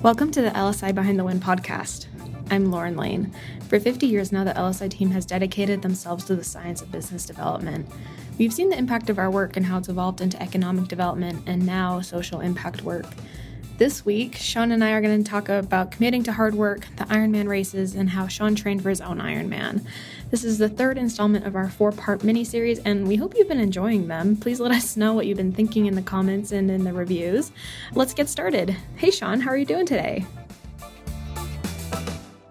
Welcome to the LSI Behind the Wind podcast. I'm Lauren Lane. For 50 years now, the LSI team has dedicated themselves to the science of business development. We've seen the impact of our work and how it's evolved into economic development and now social impact work. This week, Sean and I are going to talk about committing to hard work, the Ironman races, and how Sean trained for his own Ironman. This is the third installment of our 4-part mini-series, and we hope you've been enjoying them. Please let us know what you've been thinking in the comments and in the reviews. Let's get started. Hey, Sean, how are you doing today?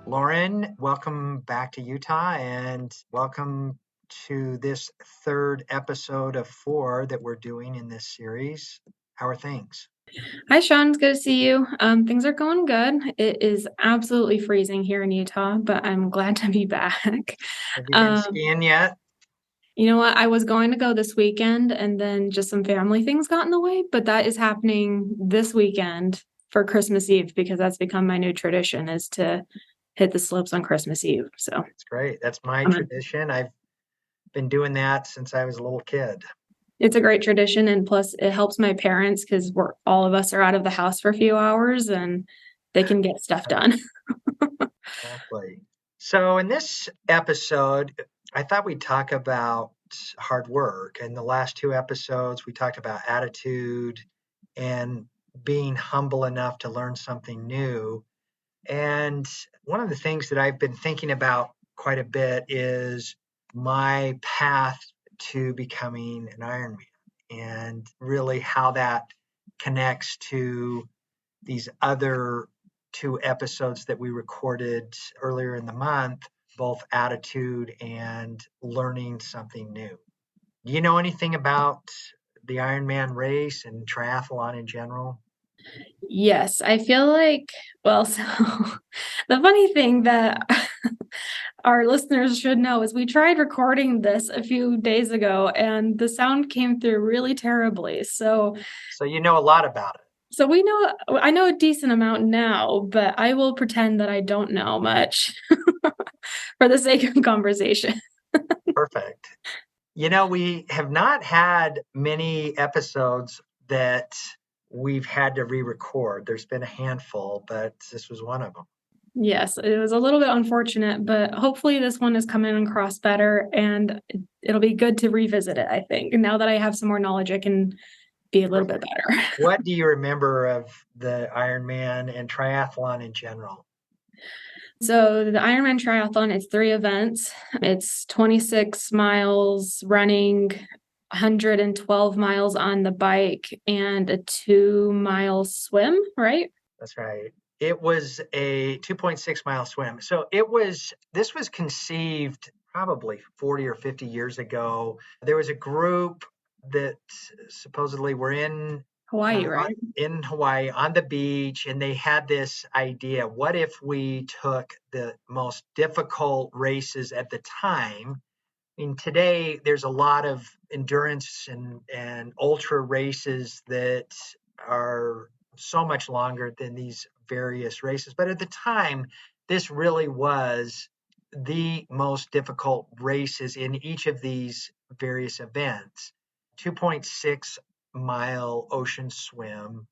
Lauren, welcome back to Utah, and welcome to this third episode of 4 that we're doing in this series. How are things? Hi, Sean. It's good to see you. Things are going good. It is absolutely freezing here in Utah, but I'm glad to be back. Have you been skiing yet? You know what? I was going to go this weekend, and then just some family things got in the way, but that is happening this weekend for Christmas Eve because that's become my new tradition is to hit the slopes on Christmas Eve. So That's great. That's my tradition. I've been doing that since I was a little kid. It's a great tradition, and plus it helps my parents because all of us are out of the house for a few hours and they can get stuff done. Exactly. So in this episode, I thought we'd talk about hard work. In the last 2 episodes, we talked about attitude and being humble enough to learn something new. And one of the things that I've been thinking about quite a bit is my path to becoming an Ironman and really how that connects to these other 2 episodes that we recorded earlier in the month, both attitude and learning something new. Do you know anything about the Ironman race and triathlon in general? Yes, I feel like, so the funny thing that our listeners should know is we tried recording this a few days ago and the sound came through really terribly. So you know a lot about it. So I know a decent amount now, but I will pretend that I don't know much for the sake of conversation. Perfect. You know, we have not had many episodes that we've had to re-record. There's been a handful, but this was one of them. Yes, it was a little bit unfortunate, but hopefully this one is coming across better and it'll be good to revisit it, I think. And now that I have some more knowledge, I can be a little bit better. What do you remember of the Ironman and triathlon in general? So the Ironman triathlon, it's 3 events. It's 26 miles running, 112 miles on the bike, and a 2-mile swim, right? That's right. It was a 2.6-mile swim. So this was conceived probably 40 or 50 years ago. There was a group that supposedly were in Hawaii, right? In Hawaii on the beach, and they had this idea, what if we took the most difficult races at the time? I mean, today there's a lot of endurance and ultra races that are so much longer than these various races. But at the time, this really was the most difficult races in each of these various events. 2.6-mile ocean swim,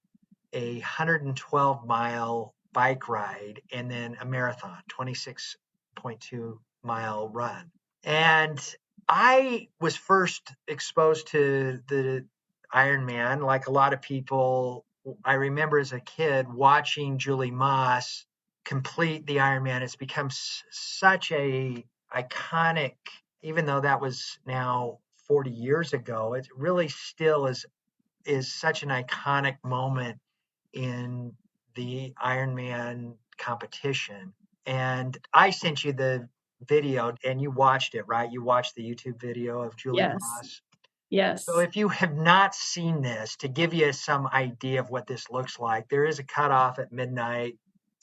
a 112-mile bike ride, and then a marathon, 26.2-mile run. And I was first exposed to the Ironman, like a lot of people. I remember as a kid watching Julie Moss complete the Ironman. It's become such a iconic, even though that was now 40 years ago, it really still is such an iconic moment in the Ironman competition. And I sent you the video and you watched it, right? You watched the YouTube video of Julie Moss. Yes. So if you have not seen this, to give you some idea of what this looks like, there is a cutoff at midnight.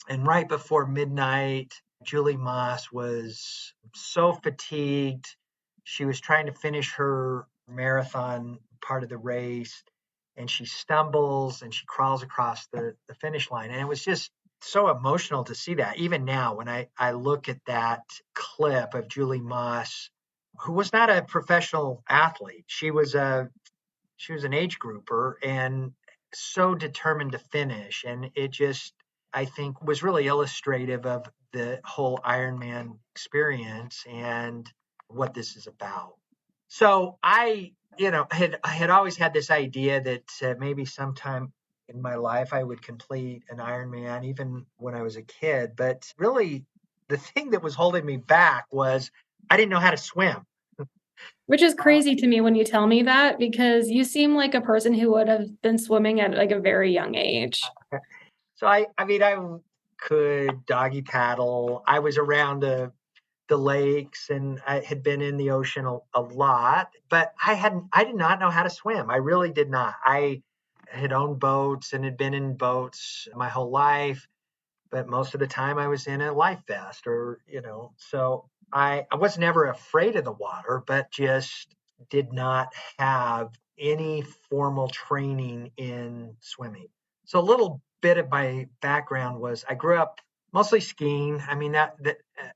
And right before midnight, Julie Moss was so fatigued. She was trying to finish her marathon part of the race, and she stumbles and she crawls across the finish line. And it was just so emotional to see that. Even now, when I look at that clip of Julie Moss, who was not a professional athlete, she was an age grouper and so determined to finish. And it just, I think was really illustrative of the whole Ironman experience and what this is about. So I had always had this idea that maybe sometime in my life I would complete an Ironman, even when I was a kid. But really, the thing that was holding me back was I didn't know how to swim. Which is crazy to me when you tell me that, because you seem like a person who would have been swimming at like a very young age. So I could doggy paddle. I was around the lakes and I had been in the ocean a lot, but I did not know how to swim. I really did not. I had owned boats and had been in boats my whole life, but most of the time I was in a life vest so I was never afraid of the water, but just did not have any formal training in swimming. So a little bit of my background was I grew up mostly skiing. I mean that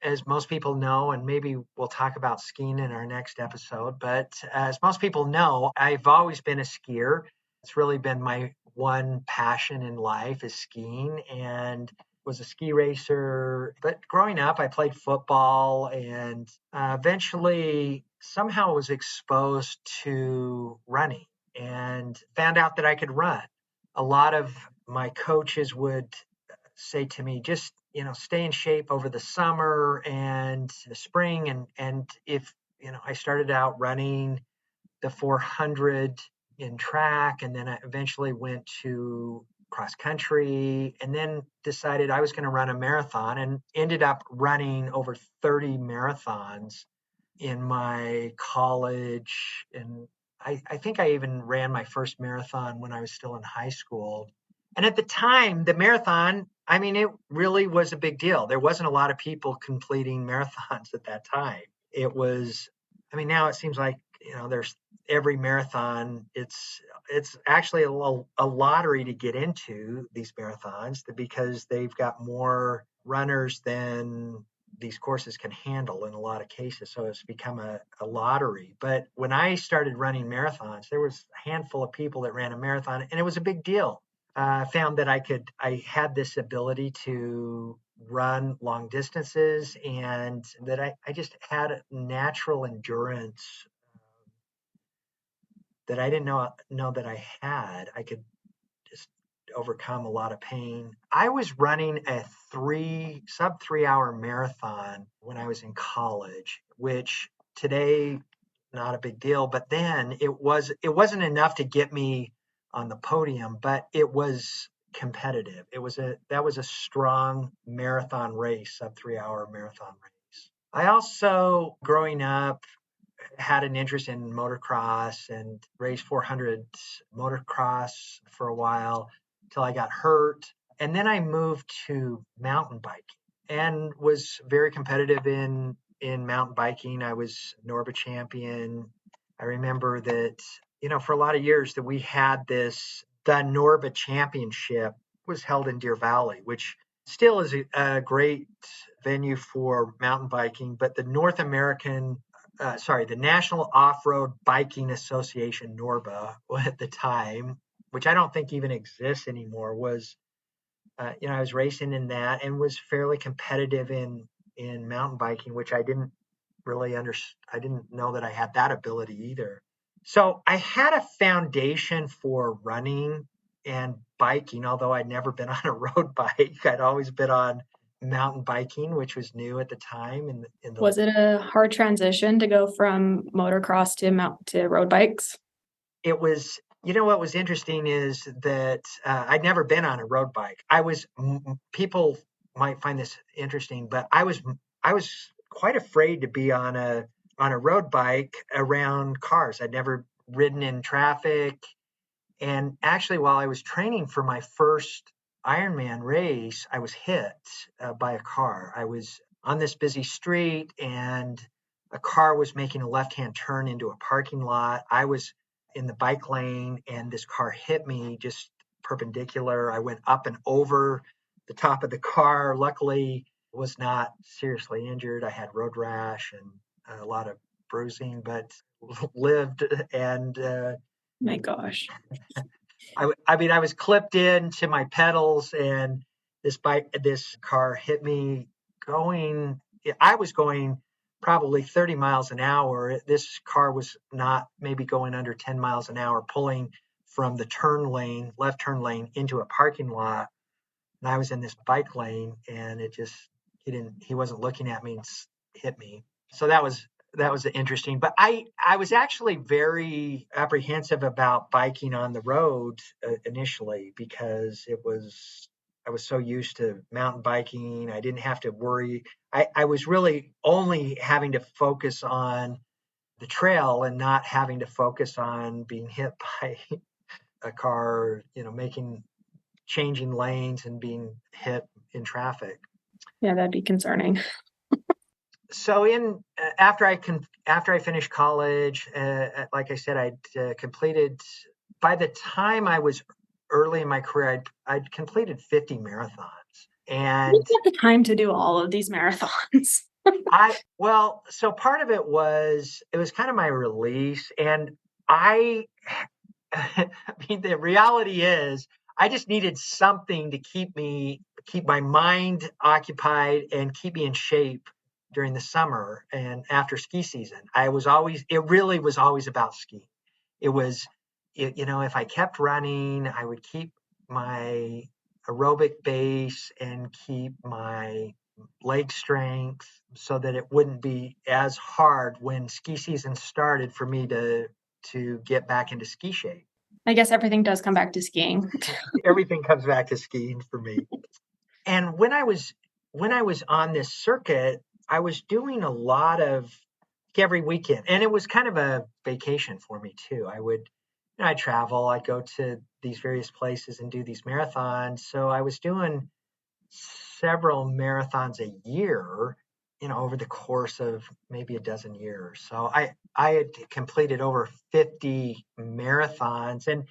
as most people know, and maybe we'll talk about skiing in our next episode, but as most people know, I've always been a skier. It's really been my one passion in life is skiing, and was a ski racer. But growing up, I played football and eventually somehow was exposed to running and found out that I could run. A lot of my coaches would say to me, just, stay in shape over the summer and the spring. And if, I started out running the 400 in track, and then I eventually went to cross country, and then decided I was going to run a marathon, and ended up running over 30 marathons in my college. And I think I even ran my first marathon when I was still in high school. And at the time, the marathon, I mean, it really was a big deal. There wasn't a lot of people completing marathons at that time. It was, I mean, now it seems like, there's every marathon. It's actually a lottery to get into these marathons because they've got more runners than these courses can handle in a lot of cases. So it's become a lottery. But when I started running marathons, there was a handful of people that ran a marathon, and it was a big deal. Found that I had this ability to run long distances, and that I just had a natural endurance that I didn't know that I had. I could just overcome a lot of pain. I was running a sub 3 hour marathon when I was in college, which today not a big deal, but then it wasn't enough to get me on the podium, but it was competitive. That was a strong marathon race, sub 3 hour marathon race. I also, growing up, had an interest in motocross and raced 400 motocross for a while till I got hurt. And then I moved to mountain biking and was very competitive in mountain biking. I was Norba champion. I remember that, for a lot of years that we had the Norba championship was held in Deer Valley, which still is a great venue for mountain biking, but the National Off-Road Biking Association, NORBA, at the time, which I don't think even exists anymore, was, I was racing in that and was fairly competitive in mountain biking, which I didn't really understand. I didn't know that I had that ability either. So I had a foundation for running and biking, although I'd never been on a road bike. I'd always been on mountain biking, which was new at the time. Was it a hard transition to go from motocross to road bikes? It was, what was interesting is that I'd never been on a road bike. People might find this interesting, but I was quite afraid to be on a road bike around cars. I'd never ridden in traffic. And actually, while I was training for my first Ironman race, I was hit by a car. I was on this busy street, and a car was making a left hand turn into a parking lot. I was in the bike lane, and this car hit me just perpendicular. I went up and over the top of the car. Luckily, was not seriously injured. I had road rash and a lot of bruising, but lived. And My gosh. I mean, I was clipped into my pedals, and this car hit me going, I was going probably 30 miles an hour. This car was not maybe going under 10 miles an hour, pulling from the left turn lane into a parking lot. And I was in this bike lane and he wasn't looking at me and hit me. So that was interesting. But I was actually very apprehensive about biking on the road initially because I was so used to mountain biking. I didn't have to worry. I was really only having to focus on the trail and not having to focus on being hit by a car, changing lanes and being hit in traffic. Yeah, that'd be concerning. So after I finished college, like I said, I'd completed. By the time I was early in my career, I'd completed 50 marathons, and You get the time to do all of these marathons. so part of it was kind of my release, and I I mean, the reality is I just needed something to keep my mind occupied and keep me in shape during the summer and after ski season. It really was always about skiing. It was, if I kept running, I would keep my aerobic base and keep my leg strength so that it wouldn't be as hard when ski season started for me to get back into ski shape. I guess everything does come back to skiing. Everything comes back to skiing for me. And when I was on this circuit, I was doing a lot of every weekend, and it was kind of a vacation for me too. I'd travel, I'd go to these various places and do these marathons. So I was doing several marathons a year, over the course of maybe a dozen years. So I had completed over 50 marathons. And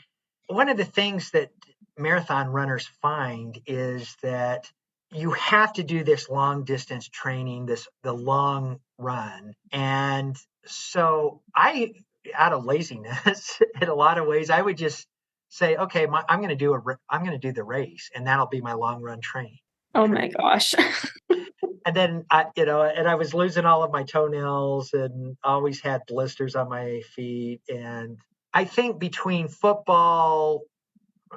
one of the things that marathon runners find is that you have to do this long distance training, the long run. And so out of laziness, in a lot of ways, I would just say, okay, I'm going to do the race, and that'll be my long run training. Oh my gosh. And then I was losing all of my toenails and always had blisters on my feet. And I think between football,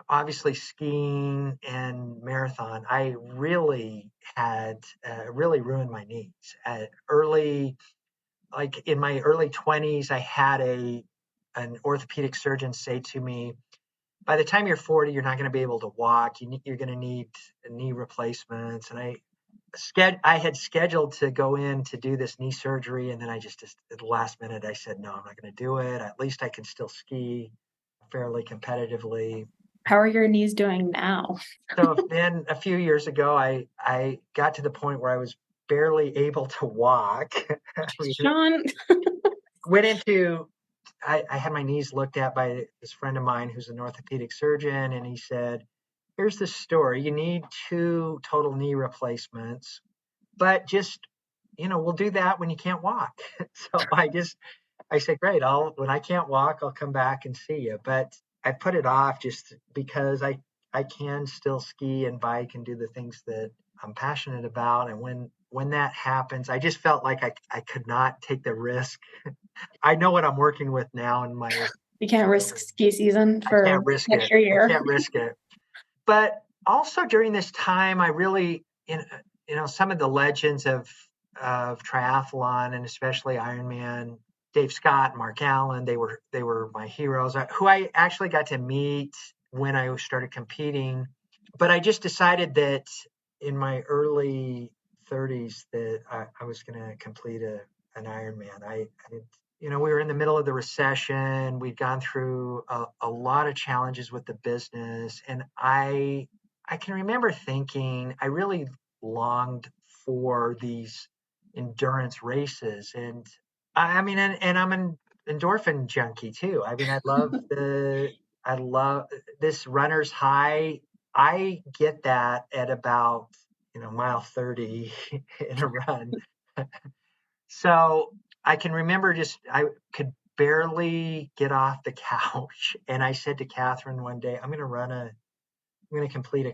obviously skiing, and marathon, I really had really ruined my knees. Like in my early 20s, I had an orthopedic surgeon say to me, by the time you're 40, you're not going to be able to walk. You're going to need knee replacements. And I had scheduled to go in to do this knee surgery, and then I just at the last minute I said no, I'm not going to do it. At least I can still ski fairly competitively. How are your knees doing now? So then a few years ago, I got to the point where I was barely able to walk. Sean. I had my knees looked at by this friend of mine who's an orthopedic surgeon, and he said, here's the story. You need 2 total knee replacements, but just, we'll do that when you can't walk. So I said, great. When I can't walk, I'll come back and see you. But I put it off just because I can still ski and bike and do the things that I'm passionate about. And when that happens, I just felt like I could not take the risk. I know what I'm working with now in my. You can't risk ski season for I can't risk next year. I can't risk it. But also during this time, I really, some of the legends of triathlon and especially Ironman, Dave Scott, Mark Allen, they were my heroes, who I actually got to meet when I started competing. But I just decided that in my early 30s that I was going to complete an Ironman. We were in the middle of the recession. We'd gone through a lot of challenges with the business, and I can remember thinking I really longed for these endurance races, and and I'm an endorphin junkie too. I love this runner's high. I get that at about mile 30 in a run. So I can remember I could barely get off the couch. And I said to Catherine one day, I'm going to complete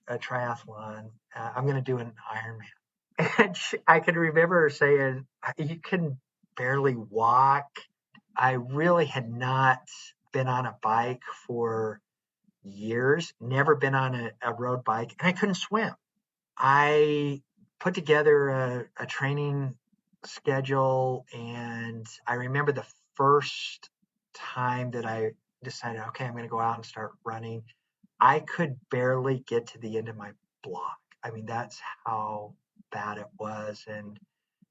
a triathlon. I'm going to do an Ironman. And I can remember her saying, you can barely walk. I really had not been on a bike for years, never been on a road bike, and I couldn't swim. I put together a training schedule, and I remember the first time that I decided, okay, I'm going to go out and start running. I could barely get to the end of my block. I mean, that's how bad it was. And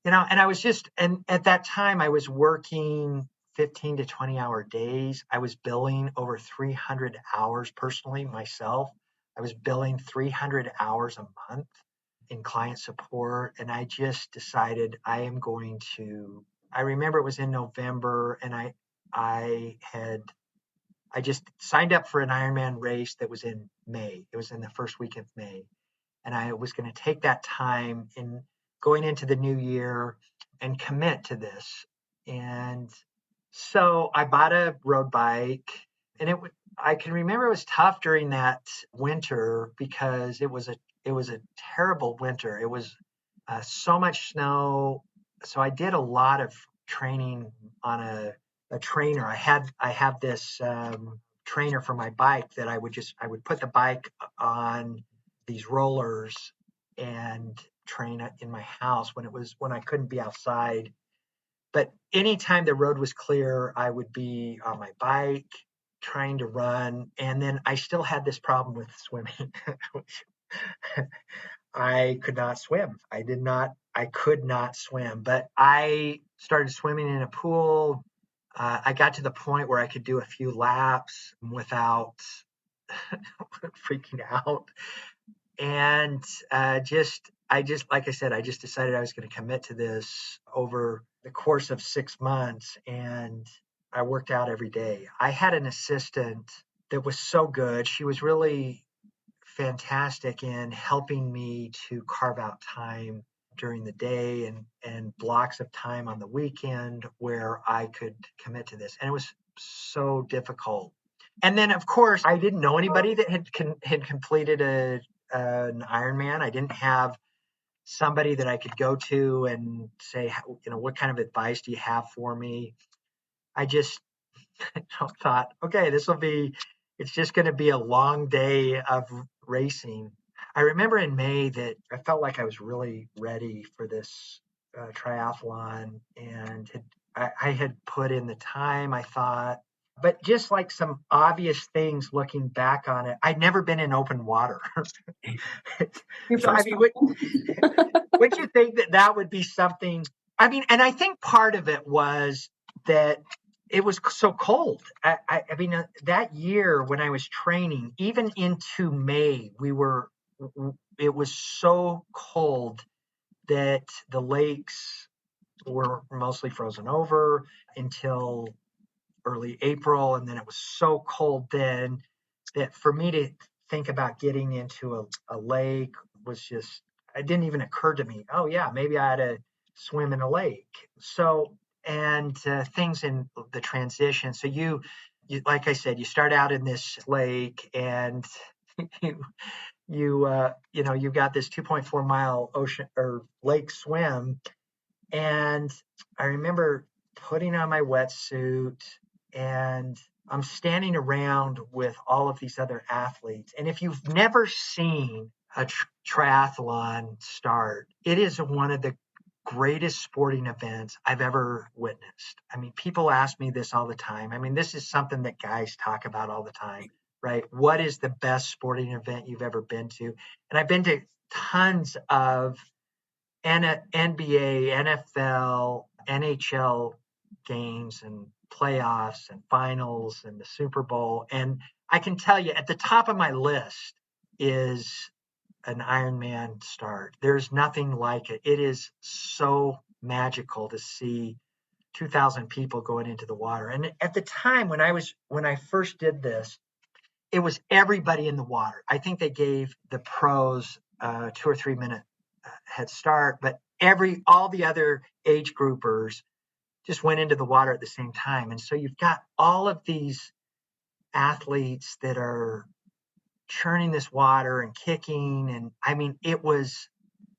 I was and at that time I was working 15 to 20-hour days. I was billing over 300 hours personally myself. I was billing 300 hours a month in client support. And I just decided I remember it was in November, and I just signed up for an Ironman race that was in May. It was in the first week of May. And I was going to take that time in going into the new year and commit to this. And so I bought a road bike, and I can remember it was tough during that winter because it was a terrible winter. It was so much snow. So I did a lot of training on a trainer. I have this trainer for my bike that I would put the bike on these rollers and train it in my house when I couldn't be outside. But anytime the road was clear, I would be on my bike trying to run. And then I still had this problem with swimming. I could not swim. I could not swim, but I started swimming in a pool. I got to the point where I could do a few laps without freaking out. And like I said, I just decided I was going to commit to this over the course of 6 months. And I worked out every day. I had an assistant that was so good. She was really fantastic in helping me to carve out time during the day and blocks of time on the weekend where I could commit to this. And it was so difficult. And then, of course, I didn't know anybody that had completed an Ironman. I didn't have somebody that I could go to and say, what kind of advice do you have for me? I just thought, okay, it's just going to be a long day of racing. I remember in May that I felt like I was really ready for this triathlon, and I had put in the time, I thought, but just like some obvious things looking back on it, I'd never been in open water. Your So, I first mean, one. would you think that would be something? I mean, and I think part of it was that it was so cold. I mean, that year when I was training, even into May, it was so cold that the lakes were mostly frozen over until early April. And then it was so cold then that for me to think about getting into a lake was just, it didn't even occur to me. Oh, yeah, maybe I ought to swim in a lake. So, and things in the transition. So like I said, you start out in this lake, and you, you've got this 2.4 mile ocean or lake swim. And I remember putting on my wetsuit, and I'm standing around with all of these other athletes. And if you've never seen a triathlon start, it is one of the greatest sporting events I've ever witnessed. I mean, people ask me this all the time. I mean, this is something that guys talk about all the time, right? What is the best sporting event you've ever been to? And I've been to tons of NBA, NFL, NHL games and playoffs and finals and the Super Bowl. And I can tell you at the top of my list is an Ironman start. There's nothing like it. It is so magical to see 2,000 people going into the water. And at the time when I first did this, it was everybody in the water. I think they gave the pros 2 or 3 minute head start, but all the other age groupers just went into the water at the same time. And so you've got all of these athletes that are churning this water and kicking. And I mean, it was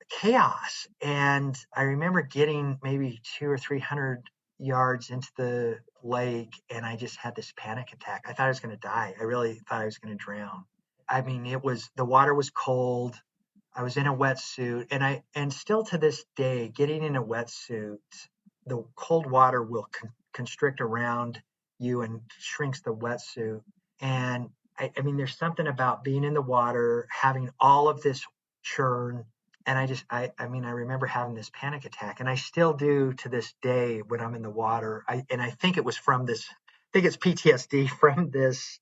chaos. And I remember getting maybe 200 or 300 yards into the lake, and I just had this panic attack. I thought I was going to die. I really thought I was going to drown. I mean, the water was cold. I was in a wetsuit, and still to this day, getting in a wetsuit, the cold water will constrict around you and shrinks the wetsuit. And I mean, there's something about being in the water, having all of this churn. And I mean, I remember having this panic attack, and I still do to this day when I'm in the water. I think it was from this, I think it's PTSD from this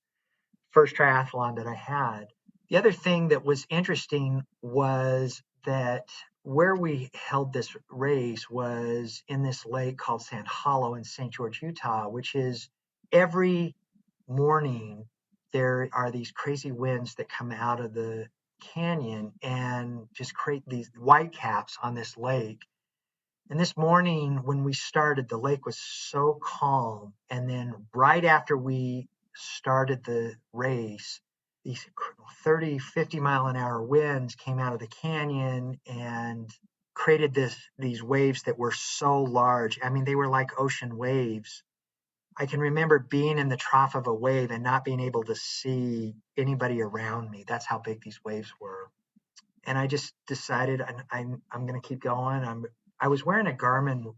first triathlon that I had. The other thing that was interesting was that where we held this race was in this lake called Sand Hollow in St. George, Utah, which is every morning there are these crazy winds that come out of the canyon and just create these white caps on this lake. And this morning, when we started, the lake was so calm. And then right after we started the race, these 30, 50 mile an hour winds came out of the canyon and created these waves that were so large. I mean, they were like ocean waves. I can remember being in the trough of a wave and not being able to see anybody around me. That's how big these waves were. And I just decided I'm going to keep going. I was wearing a Garmin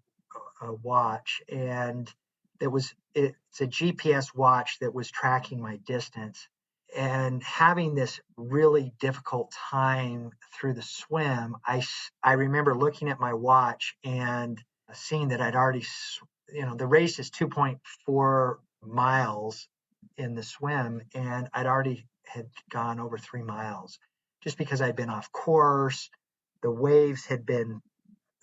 watch, and it's a GPS watch that was tracking my distance. And having this really difficult time through the swim, I remember looking at my watch and seeing that I'd already, the race is 2.4 miles in the swim, and I'd already had gone over 3 miles just because I'd been off course. The waves had been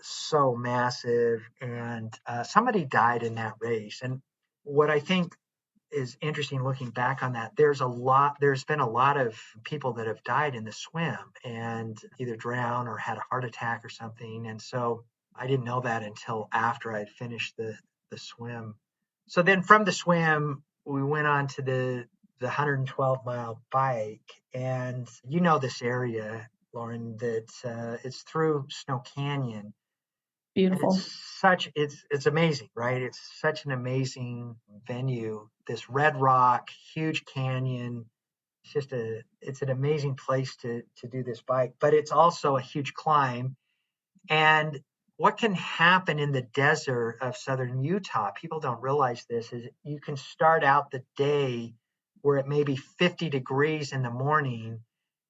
so massive, and somebody died in that race. And what I think is interesting looking back on that, there's been a lot of people that have died in the swim and either drowned or had a heart attack or something. And so I didn't know that until after I'd finished the swim. So then from the swim, we went on to the 112-mile bike. And you know this area, Lauren, that it's through Snow Canyon. And Beautiful. it's amazing, right? It's such an amazing venue. This red rock, huge canyon. It's an amazing place to do this bike, but it's also a huge climb. And what can happen in the desert of southern Utah, people don't realize this, is you can start out the day where it may be 50 degrees in the morning,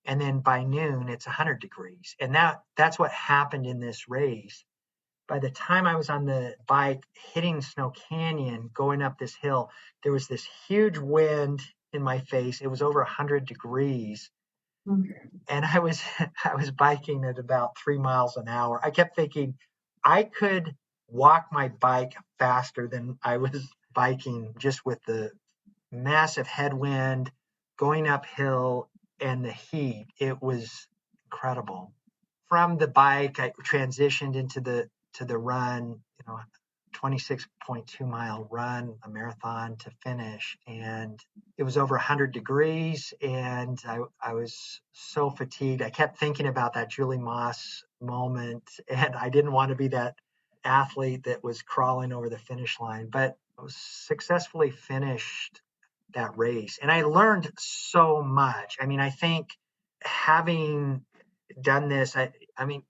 and then by noon it's 100 degrees. And that's what happened in this race. By the time I was on the bike hitting Snow Canyon, going up this hill, there was this huge wind in my face. It was over 100 degrees, and I was biking at about 3 miles an hour. I kept thinking I could walk my bike faster than I was biking, just with the massive headwind going uphill and the heat. It was incredible. From the bike, I transitioned into the run, 26.2 mile run, a marathon to finish. And it was over 100 degrees, and I was so fatigued. I kept thinking about that Julie Moss moment, and I didn't want to be that athlete that was crawling over the finish line, but I was successfully finished that race. And I learned so much. I mean, I think having done this, I mean,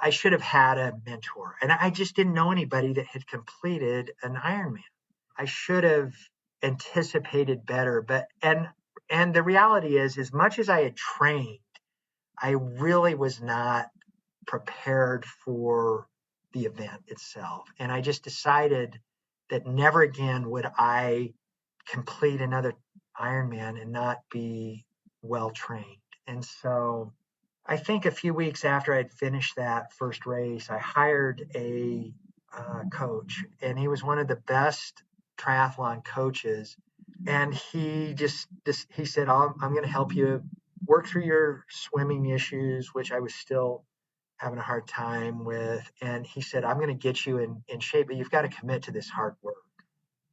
I should have had a mentor, and I just didn't know anybody that had completed an Ironman. I should have anticipated better, and the reality is, as much as I had trained, I really was not prepared for the event itself. And I just decided that never again would I complete another Ironman and not be well trained. And so I think a few weeks after I'd finished that first race, I hired a coach, and he was one of the best triathlon coaches. And he said, I'm going to help you work through your swimming issues, which I was still having a hard time with. And he said, I'm going to get you in shape, but you've got to commit to this hard work.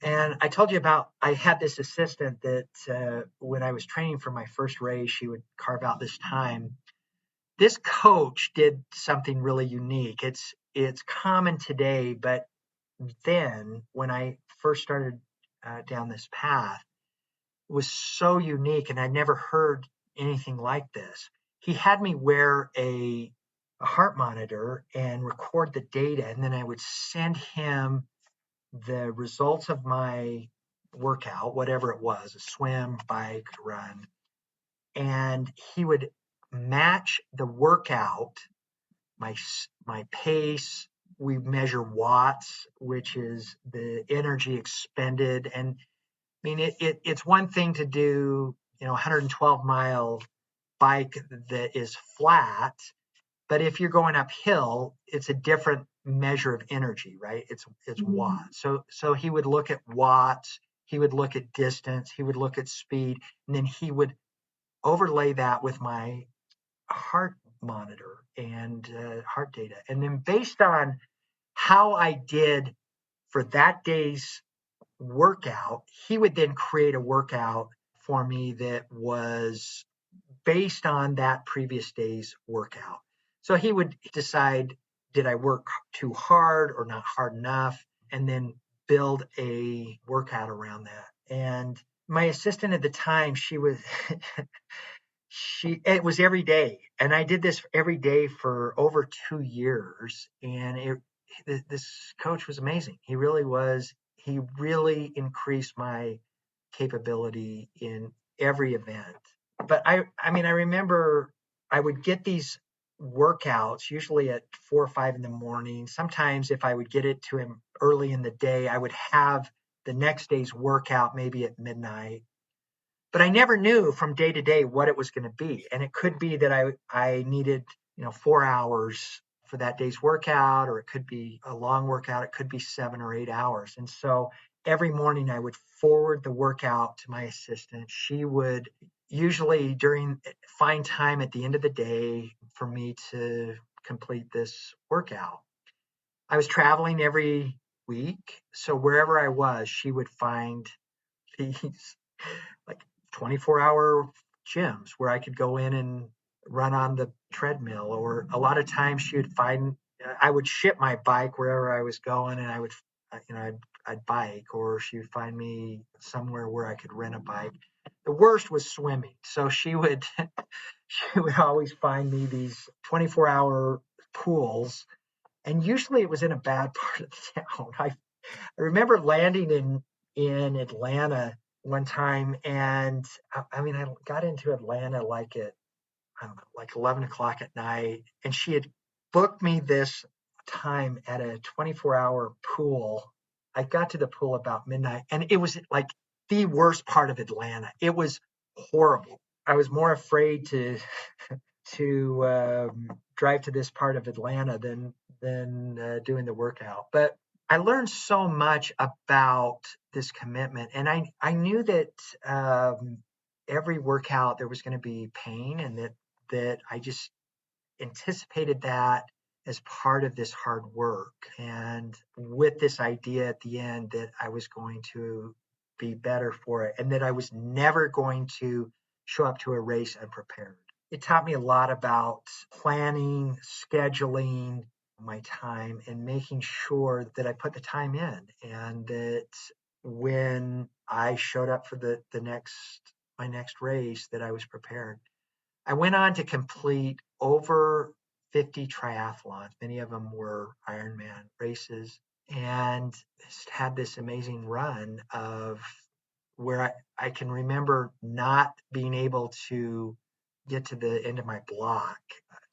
And I told you about, I had this assistant that when I was training for my first race, she would carve out this time. This coach did something really unique. It's common today, but then when I first started down this path, it was so unique, and I never heard anything like this. He had me wear a heart monitor and record the data, and then I would send him the results of my workout, whatever it was, a swim, bike, run, and he would match the workout, my pace. We measure watts, which is the energy expended. And I mean, it's one thing to do, 112-mile bike that is flat, but if you're going uphill, it's a different measure of energy, right? It's watts. So he would look at watts, he would look at distance, he would look at speed, and then he would overlay that with my heart monitor and heart data. And then based on how I did for that day's workout, he would then create a workout for me that was based on that previous day's workout. So he would decide, did I work too hard or not hard enough? And then build a workout around that. And my assistant at the time, she was it was every day, and I did this every day for over 2 years. And this coach was amazing. He really was. He really increased my capability in every event. But I mean, I remember I would get these workouts usually at 4 or 5 in the morning. Sometimes if I would get it to him early in the day, I would have the next day's workout maybe at midnight. But I never knew from day to day what it was going to be. And it could be that I needed, 4 hours for that day's workout, or it could be a long workout. It could be 7 or 8 hours. And so every morning I would forward the workout to my assistant. She would usually find time at the end of the day for me to complete this workout. I was traveling every week. So wherever I was, she would find these like 24-hour gyms where I could go in and run on the treadmill. Or a lot of times she would find, I would ship my bike wherever I was going, and I would, I'd bike, or she would find me somewhere where I could rent a bike. The worst was swimming. So she would, she would always find me these 24-hour pools. And usually it was in a bad part of the town. I remember landing in Atlanta one time, and I mean, I got into Atlanta like at, I don't know, like 11 o'clock at night, and she had booked me this time at a 24-hour pool. I got to the pool about midnight, and it was like the worst part of Atlanta. It was horrible. I was more afraid to drive to this part of Atlanta than doing the workout. But I learned so much about this commitment, and I knew that every workout there was going to be pain, and that I just anticipated that as part of this hard work, and with this idea at the end that I was going to be better for it, and that I was never going to show up to a race unprepared. It taught me a lot about planning, scheduling my time, and making sure that I put the time in, and that when I showed up for my next race, that I was prepared. I went on to complete over 50 triathlons. Many of them were Ironman races, and had this amazing run of where I can remember not being able to get to the end of my block,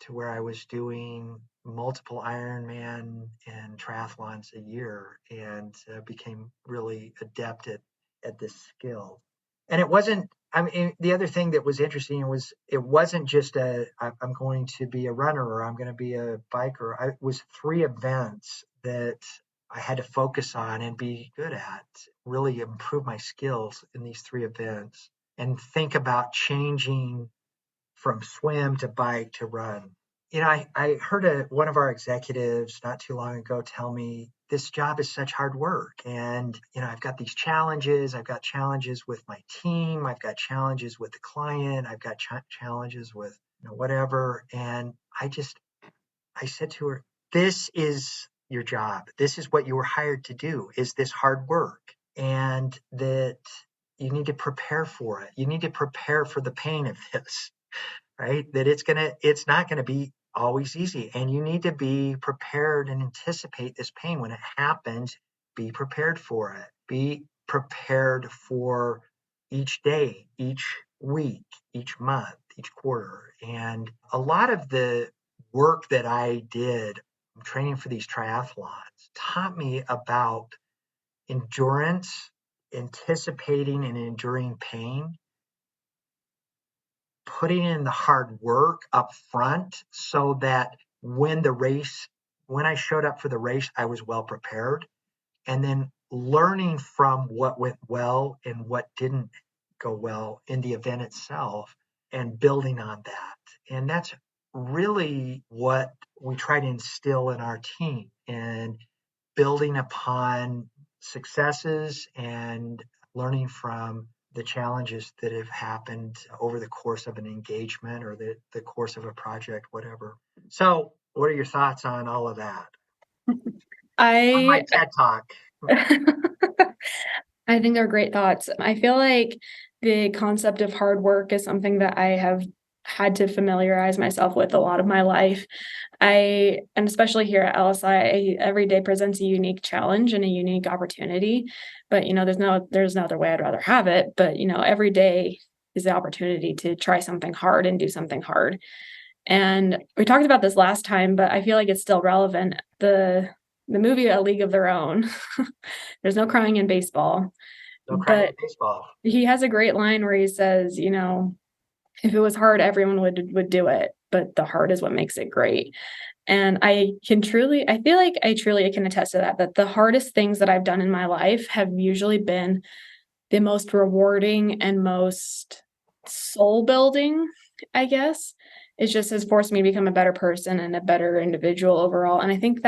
to where I was doing multiple Ironman and triathlons a year, and became really adept at this skill. And it wasn't, I mean, the other thing that was interesting was it wasn't just I'm going to be a runner or I'm going to be a biker. It was 3 events that I had to focus on and be good at, really improve my skills in these 3 events, and think about changing from swim to bike to run. I heard one of our executives not too long ago tell me this job is such hard work. And, I've got these challenges. I've got challenges with my team. I've got challenges with the client. I've got challenges with, whatever. And I said to her, this is your job. This is what you were hired to do, is this hard work. And that you need to prepare for it. You need to prepare for the pain of this, right? That it's not going to be always easy. And you need to be prepared and anticipate this pain when it happens. Be prepared for it. Be prepared for each day, each week, each month, each quarter. And a lot of the work that I did training for these triathlons taught me about endurance, anticipating and enduring pain, putting in the hard work up front so that when I showed up for the race, I was well prepared, and then learning from what went well and what didn't go well in the event itself and building on that. And that's really what we try to instill in our team, and building upon successes and learning from the challenges that have happened over the course of an engagement or the course of a project, whatever. So what are your thoughts on all of that? On my TED Talk. I think they're great thoughts. I feel like the concept of hard work is something that I have had to familiarize myself with a lot of my life. And especially here at LSI, every day presents a unique challenge and a unique opportunity. But, there's no other way I'd rather have it. But, every day is the opportunity to try something hard and do something hard. And we talked about this last time, but I feel like it's still relevant. The movie A League of Their Own, there's no crying in baseball. No crying in baseball. He has a great line where he says, if it was hard, everyone would do it, but the hard is what makes it great. And I feel like I truly can attest to that the hardest things that I've done in my life have usually been the most rewarding and most soul building, I guess. It just has forced me to become a better person and a better individual overall. And I think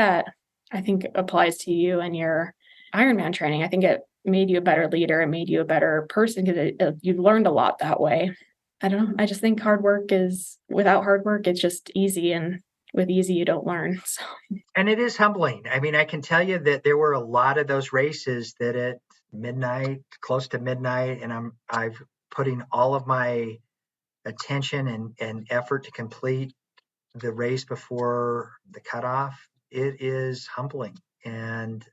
applies to you and your Ironman training. I think it made you a better leader. It made you a better person because you learned a lot that way. I don't know. I just think without hard work, it's just easy. And with easy, you don't learn. So. And it is humbling. I mean, I can tell you that there were a lot of those races that at midnight, close to midnight, and I've putting all of my attention and effort to complete the race before the cutoff. It is humbling. And,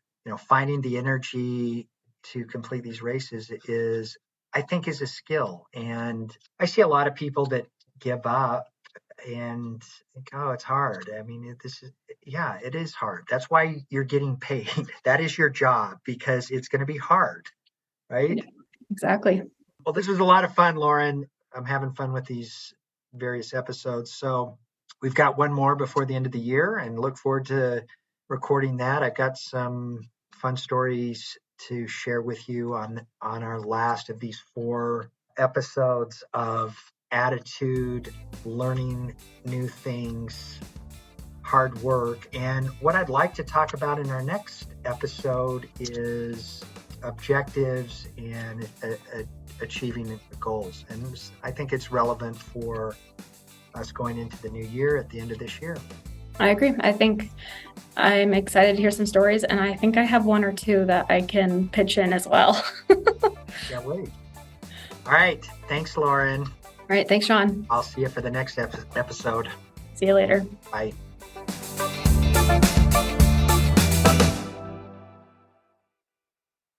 finding the energy to complete these races I think is a skill. And I see a lot of people that give up and think, oh, it's hard. I mean, it is hard. That's why you're getting paid. That is your job, because it's going to be hard, right? Yeah, exactly. Well, this was a lot of fun, Lauren. I'm having fun with these various episodes. So we've got one more before the end of the year and look forward to recording that. I've got some fun stories to share with you on our last of these 4 episodes of attitude, learning new things, hard work. And what I'd like to talk about in our next episode is objectives and achieving goals. And I think it's relevant for us going into the new year at the end of this year. I agree. I think I'm excited to hear some stories, and I think I have 1 or 2 that I can pitch in as well. Can't wait. All right. Thanks, Lauren. All right. Thanks, Sean. I'll see you for the next episode. See you later. Bye.